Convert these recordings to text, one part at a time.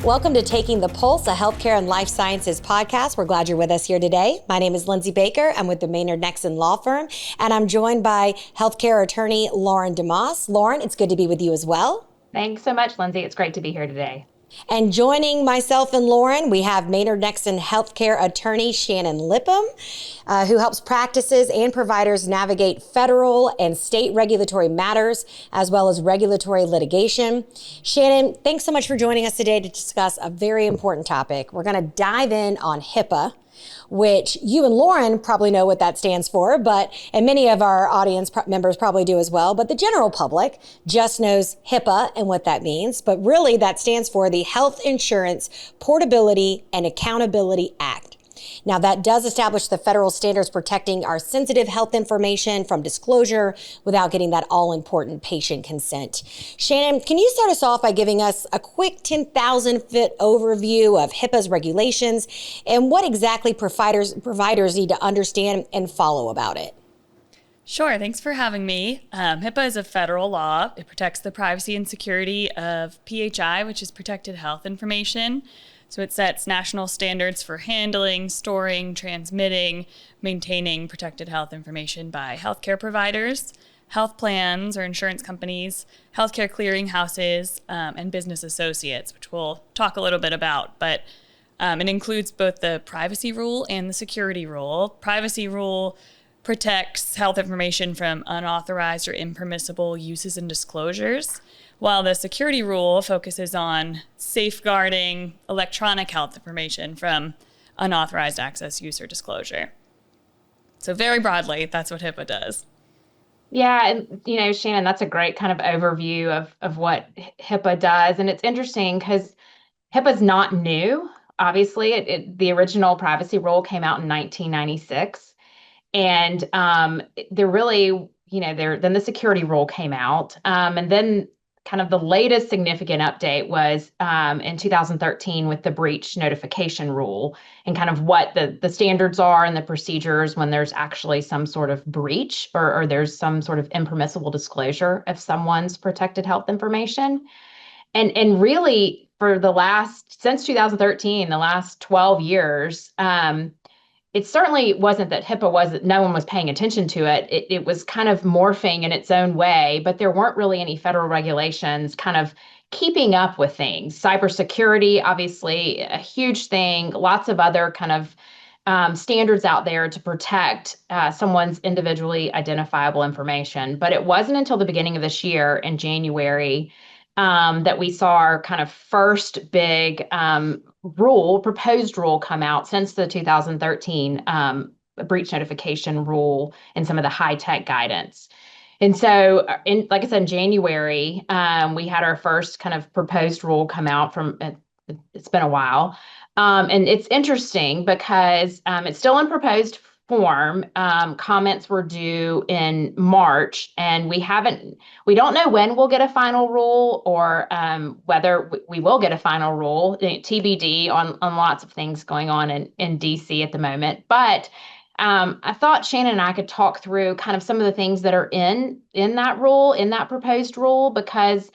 Welcome to Taking the Pulse, a healthcare and life sciences podcast. We're glad you're with us here today. My name is Lynnsey Baker. I'm with the Maynard Nexsen law firm, and I'm joined by healthcare attorney Lauren DeMoss. Lauren, it's good to be with you as well. Thanks so much, Lynnsey. It's great to be here today. And joining myself and Lauren, we have Maynard Nexsen healthcare attorney Shannon Lipham, who helps practices and providers navigate federal and state regulatory matters, as well as regulatory litigation. Shannon, thanks so much for joining us today to discuss a very important topic. We're going to dive in on HIPAA, which you and Lauren probably know what that stands for, and many of our audience members probably do as well, but the general public just knows HIPAA and what that means. But really that stands for the Health Insurance Portability and Accountability Act. Now that does establish the federal standards protecting our sensitive health information from disclosure without getting that all-important patient consent. Shannon, can you start us off by giving us a quick 10,000-foot overview of HIPAA's regulations and what exactly providers need to understand and follow about it? Sure. Thanks for having me. HIPAA is a federal law. It protects the privacy and security of PHI, which is protected health information. So it sets national standards for handling, storing, transmitting, maintaining protected health information by healthcare providers, health plans or insurance companies, healthcare clearinghouses, and business associates, which we'll talk a little bit about. But it includes both the privacy rule and the security rule. Privacy rule protects health information from unauthorized or impermissible uses and disclosures, while the security rule focuses on safeguarding electronic health information from unauthorized access, use, or disclosure. So very broadly, that's what HIPAA does. Yeah, and Shannon, that's a great kind of overview of what HIPAA does. And it's interesting because HIPAA is not new. Obviously, the original privacy rule came out in 1996. And then the security rule came out. And then kind of the latest significant update was in 2013 with the breach notification rule and kind of what the standards are and the procedures when there's actually some sort of breach or there's some sort of impermissible disclosure of someone's protected health information. And really since 2013, the last 12 years, it certainly wasn't that HIPAA no one was paying attention to it. It was kind of morphing in its own way, but there weren't really any federal regulations kind of keeping up with things. Cybersecurity, obviously, a huge thing, lots of other kind of standards out there to protect someone's individually identifiable information. But it wasn't until the beginning of this year in January that we saw our kind of first big proposed rule come out since the 2013 breach notification rule and some of the high-tech guidance. And so, like I said, in January, we had our first kind of proposed rule come out it's been a while. And it's interesting because it's still in proposed form. Comments were due in March, and we don't know when we'll get a final rule or whether we will get a final rule, TBD on lots of things going on in DC at the moment. But I thought Shannon and I could talk through kind of some of the things that are in that proposed rule, because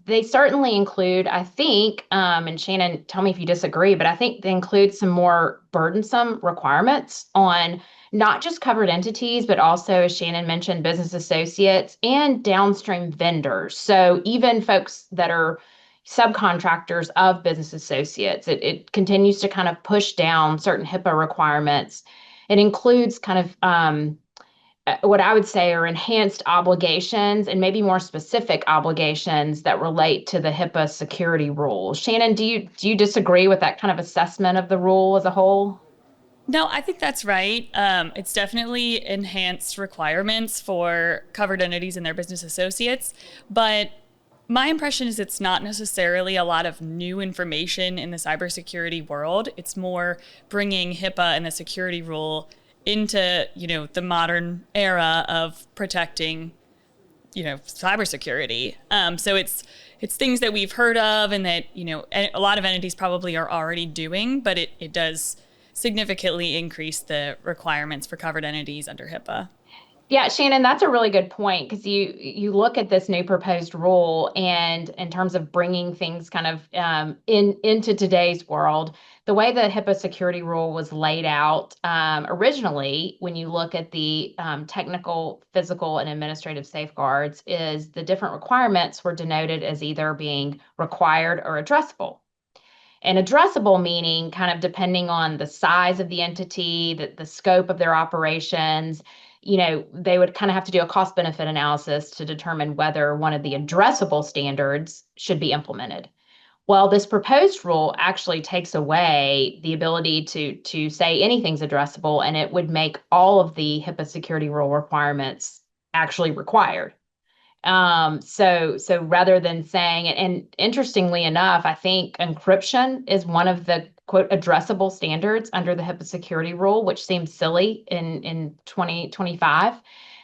they certainly include, I think, and Shannon, tell me if you disagree, but I think they include some more burdensome requirements on not just covered entities, but also, as Shannon mentioned, business associates and downstream vendors. So even folks that are subcontractors of business associates, it continues to kind of push down certain HIPAA requirements. It includes kind of what I would say are enhanced obligations and maybe more specific obligations that relate to the HIPAA security rules. Shannon, do you disagree with that kind of assessment of the rule as a whole? No, I think that's right. It's definitely enhanced requirements for covered entities and their business associates, but my impression is it's not necessarily a lot of new information in the cybersecurity world. It's more bringing HIPAA and the security rule into, the modern era of protecting, cybersecurity. So it's things that we've heard of and that, a lot of entities probably are already doing, but it does significantly increase the requirements for covered entities under HIPAA. Yeah, Shannon, that's a really good point because you look at this new proposed rule, and in terms of bringing things kind of into today's world, the way the HIPAA security rule was laid out originally, when you look at the technical, physical, and administrative safeguards, is the different requirements were denoted as either being required or addressable. And addressable meaning kind of depending on the size of the entity, the scope of their operations, they would kind of have to do a cost benefit analysis to determine whether one of the addressable standards should be implemented. Well, this proposed rule actually takes away the ability to say anything's addressable, and it would make all of the HIPAA security rule requirements actually required. So rather than saying, and interestingly enough, I think encryption is one of the quote addressable standards under the HIPAA security rule, which seems silly in 2025.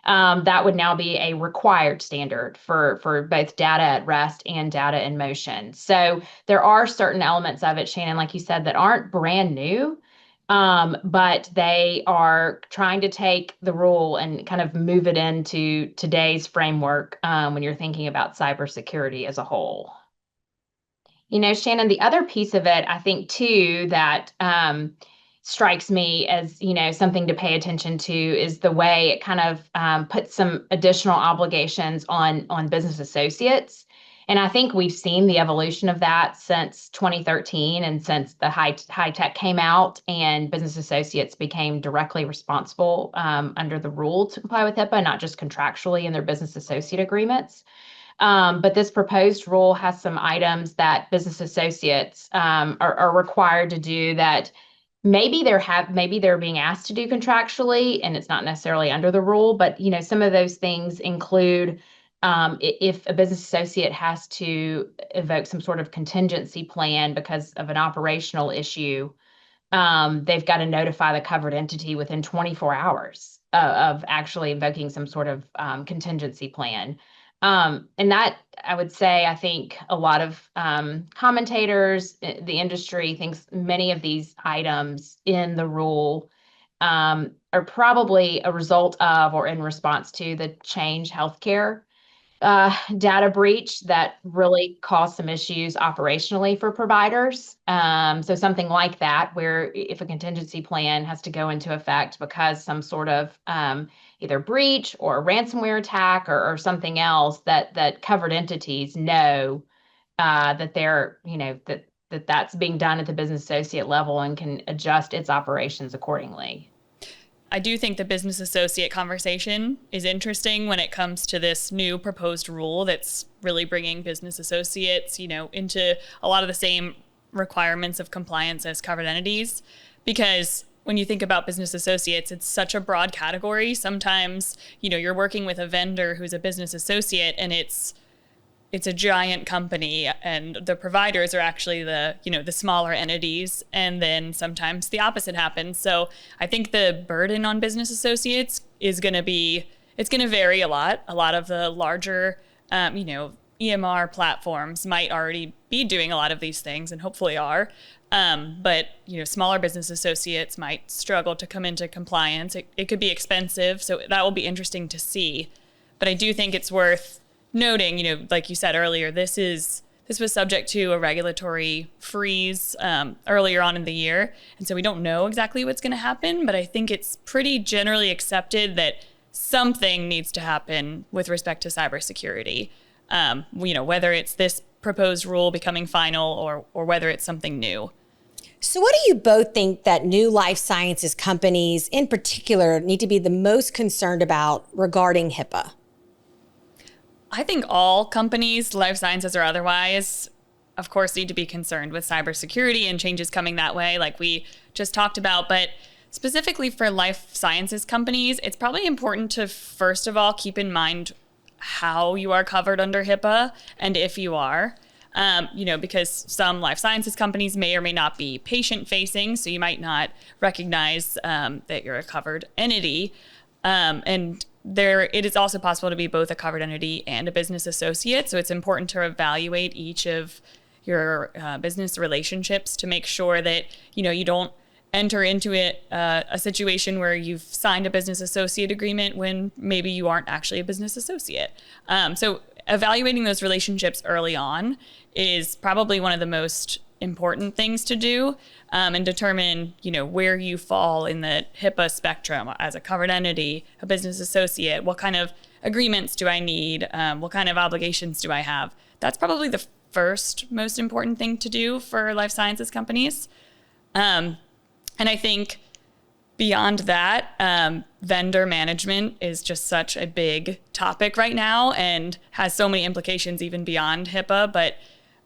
That would now be a required standard for both data at rest and data in motion. So there are certain elements of it, Shannon, like you said, that aren't brand new. But they are trying to take the rule and kind of move it into today's framework when you're thinking about cybersecurity as a whole. Shannon, the other piece of it, I think, too, that strikes me as, something to pay attention to is the way it kind of puts some additional obligations on business associates. And I think we've seen the evolution of that since 2013 and since the high tech came out and business associates became directly responsible under the rule to comply with HIPAA, not just contractually in their business associate agreements. But this proposed rule has some items that business associates are required to do that maybe they're being asked to do contractually, and it's not necessarily under the rule. But some of those things include if a business associate has to evoke some sort of contingency plan because of an operational issue, they've got to notify the covered entity within 24 hours of actually invoking some sort of contingency plan. And that, I would say, I think a lot of commentators, the industry thinks many of these items in the rule are probably a result of or in response to the Change Healthcare data breach that really caused some issues operationally for providers. So something like that, where if a contingency plan has to go into effect because some sort of either breach or a ransomware attack or something else, that covered entities know that they're, that's being done at the business associate level and can adjust its operations accordingly. I do think the business associate conversation is interesting when it comes to this new proposed rule that's really bringing business associates, into a lot of the same requirements of compliance as covered entities. Because when you think about business associates, it's such a broad category. Sometimes, you're working with a vendor who's a business associate and it's a giant company and the providers are actually the smaller entities. And then sometimes the opposite happens. So I think the burden on business associates is going to vary a lot. A lot of the larger, EMR platforms might already be doing a lot of these things and hopefully are. But, smaller business associates might struggle to come into compliance. It could be expensive. So that will be interesting to see. But I do think it's worth noting, like you said earlier, this was subject to a regulatory freeze earlier on in the year. And so we don't know exactly what's going to happen, but I think it's pretty generally accepted that something needs to happen with respect to cybersecurity. Whether it's this proposed rule becoming final or whether it's something new. So what do you both think that new life sciences companies in particular need to be the most concerned about regarding HIPAA? I think all companies, life sciences or otherwise, of course, need to be concerned with cybersecurity and changes coming that way, like we just talked about. But specifically for life sciences companies, it's probably important to, first of all, keep in mind how you are covered under HIPAA and if you are. Because some life sciences companies may or may not be patient-facing, so you might not recognize that you're a covered entity. And it is also possible to be both a covered entity and a business associate. So it's important to evaluate each of your business relationships to make sure that, you don't enter into it a situation where you've signed a business associate agreement when maybe you aren't actually a business associate. So evaluating those relationships early on is probably one of the most important things to do, and determine, where you fall in the HIPAA spectrum as a covered entity, a business associate. What kind of agreements do I need? What kind of obligations do I have? That's probably the first most important thing to do for life sciences companies. And I think beyond that, vendor management is just such a big topic right now and has so many implications even beyond HIPAA. But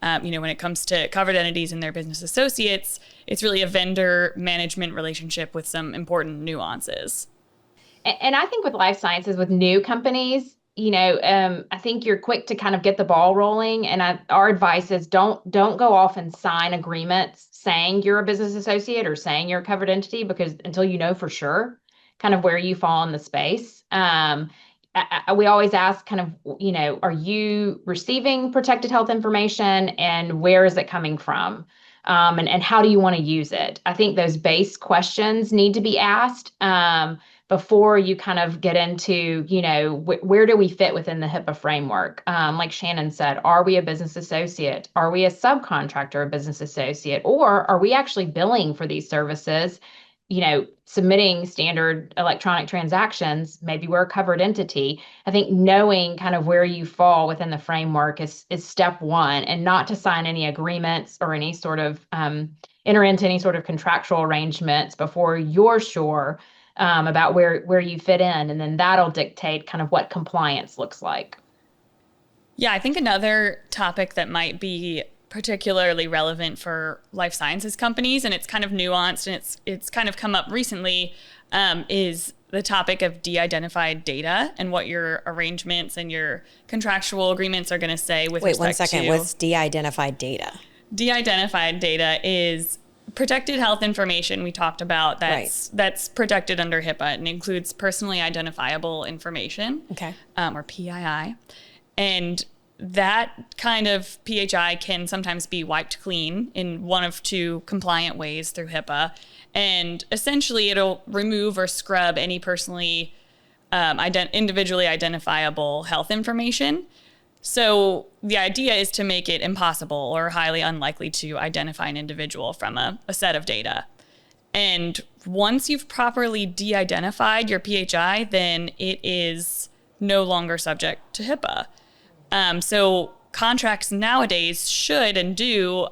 when it comes to covered entities and their business associates, it's really a vendor management relationship with some important nuances. And I think with life sciences, with new companies, I think you're quick to kind of get the ball rolling. And our advice is don't go off and sign agreements saying you're a business associate or saying you're a covered entity, because until you know for sure kind of where you fall in the space. We always ask kind of, are you receiving protected health information, and where is it coming from? And how do you want to use it? I think those base questions need to be asked before you kind of get into, where do we fit within the HIPAA framework? Like Shannon said, are we a business associate? Are we a subcontractor, a business associate? Or are we actually billing for these services? Submitting standard electronic transactions, maybe we're a covered entity. I think knowing kind of where you fall within the framework is step one, and not to sign any agreements or any sort of enter into any sort of contractual arrangements before you're sure about where you fit in. And then that'll dictate kind of what compliance looks like. Yeah, I think another topic that might be particularly relevant for life sciences companies, and it's kind of nuanced and it's kind of come up recently, is the topic of de-identified data and what your arrangements and your contractual agreements are going to say with respect to... Wait 1 second. What's de-identified data? De-identified data is protected health information we talked about that's protected under HIPAA, and includes personally identifiable information, or PII. And that kind of PHI can sometimes be wiped clean in one of two compliant ways through HIPAA. And essentially, it'll remove or scrub any personally individually identifiable health information. So the idea is to make it impossible or highly unlikely to identify an individual from a set of data. And once you've properly de-identified your PHI, then it is no longer subject to HIPAA. So contracts nowadays should and do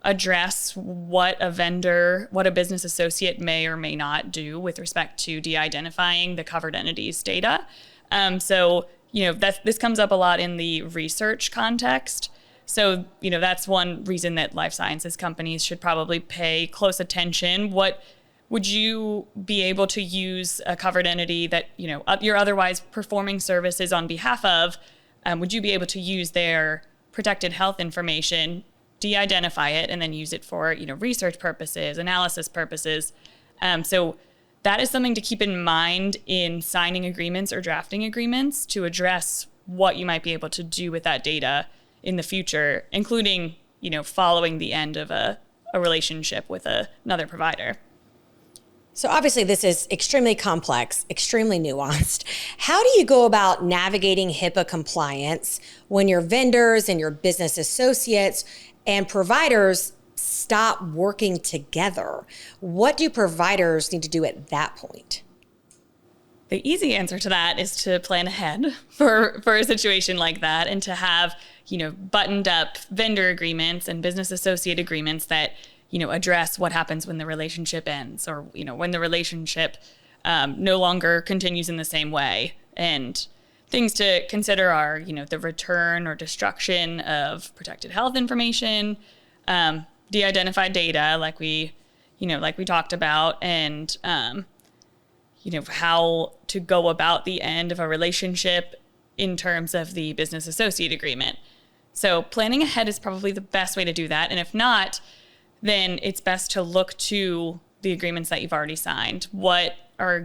address what a business associate may or may not do with respect to de-identifying the covered entity's data. This comes up a lot in the research context. So, that's one reason that life sciences companies should probably pay close attention. What would you be able to use a covered entity that, you're otherwise performing services on behalf of? Would you be able to use their protected health information, de-identify it, and then use it for, research purposes, analysis purposes? So that is something to keep in mind in signing agreements or drafting agreements to address what you might be able to do with that data in the future, including, following the end of a relationship with another provider. So obviously this is extremely complex, extremely nuanced. How do you go about navigating HIPAA compliance when your vendors and your business associates and providers stop working together? What do providers need to do at that point? The easy answer to that is to plan ahead for a situation like that, and to have, buttoned up vendor agreements and business associate agreements that address what happens when the relationship ends, or, when the relationship no longer continues in the same way. And things to consider are, the return or destruction of protected health information, de-identified data, like we talked about, and, how to go about the end of a relationship in terms of the business associate agreement. So planning ahead is probably the best way to do that. And if not, then it's best to look to the agreements that you've already signed. What are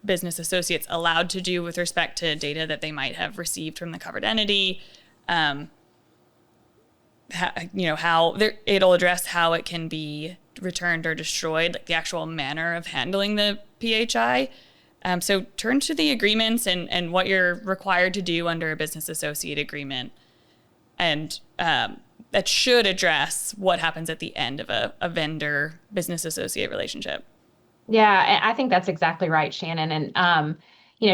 business associates allowed to do with respect to data that they might have received from the covered entity? It'll address how it can be returned or destroyed, like the actual manner of handling the PHI. So turn to the agreements and what you're required to do under a business associate agreement. And that should address what happens at the end of a vendor business associate relationship. Yeah, I think that's exactly right, Shannon. And,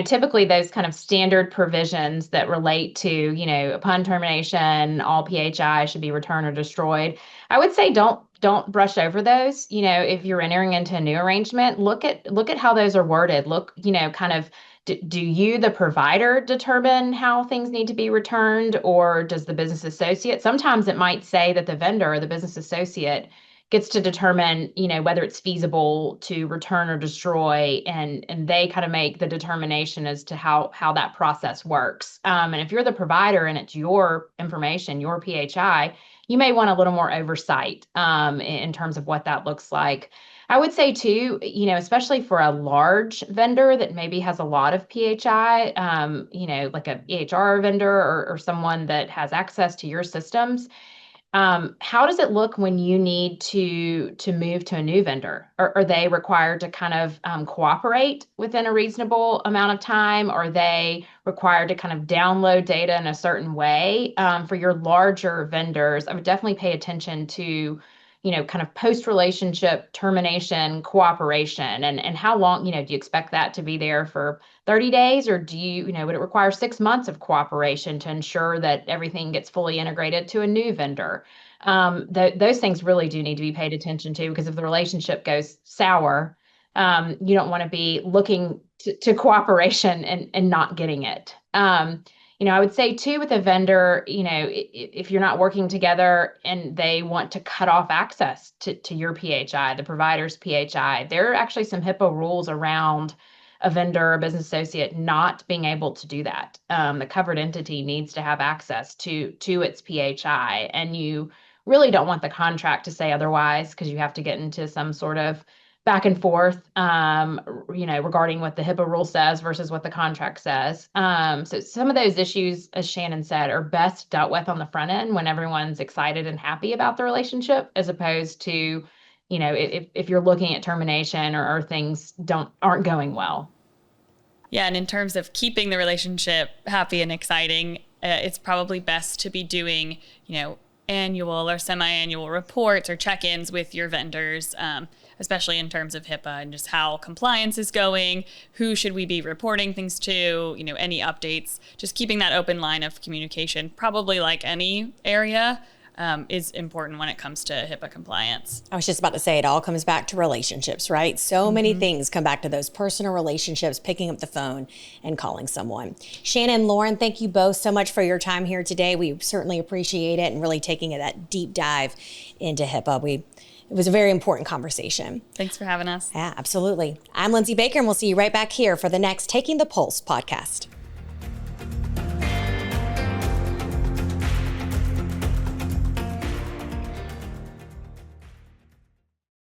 typically those kind of standard provisions that relate to, upon termination, all PHI should be returned or destroyed. I would say don't brush over those. If you're entering into a new arrangement, look at how those are worded. Look, kind of do you, the provider, determine how things need to be returned, or does the business associate? Sometimes it might say that the vendor or the business associate gets to determine, whether it's feasible to return or destroy, and they kind of make the determination as to how that process works. And if you're the provider and it's your information, your PHI, you may want a little more oversight in terms of what that looks like. I would say too, especially for a large vendor that maybe has a lot of PHI, like a EHR vendor or someone that has access to your systems. How does it look when you need to move to a new vendor? Are they required to kind of cooperate within a reasonable amount of time? Are they required to kind of download data in a certain way? For your larger vendors, I would definitely pay attention to, kind of post-relationship termination cooperation, and how long, do you expect that to be there for 30 days, or do you, would it require 6 months of cooperation to ensure that everything gets fully integrated to a new vendor? Those things really do need to be paid attention to, because if the relationship goes sour, you don't want to be looking to cooperation and not getting it. I would say too, with a vendor, if you're not working together and they want to cut off access to your PHI, the provider's PHI, there are actually some HIPAA rules around a vendor or business associate not being able to do that. The covered entity needs to have access to its PHI, and you really don't want the contract to say otherwise, because you have to get into some sort of back and forth, regarding what the HIPAA rule says versus what the contract says. So some of those issues, as Shannon said, are best dealt with on the front end when everyone's excited and happy about the relationship, as opposed to, if you're looking at termination or things aren't going well. Yeah, and in terms of keeping the relationship happy and exciting, it's probably best to be doing, annual or semi-annual reports or check-ins with your vendors, especially in terms of HIPAA and just how compliance is going, who should we be reporting things to, any updates. Just keeping that open line of communication, probably like any area, is important when it comes to HIPAA compliance. I was just about to say, it all comes back to relationships, right? So many things come back to those personal relationships, picking up the phone and calling someone. Shannon, Lauren, thank you both so much for your time here today. We certainly appreciate it, and really taking that deep dive into HIPAA. It was a very important conversation. Thanks for having us. Yeah, absolutely. I'm Lynnsey Baker, and we'll see you right back here for the next Taking the Pulse podcast.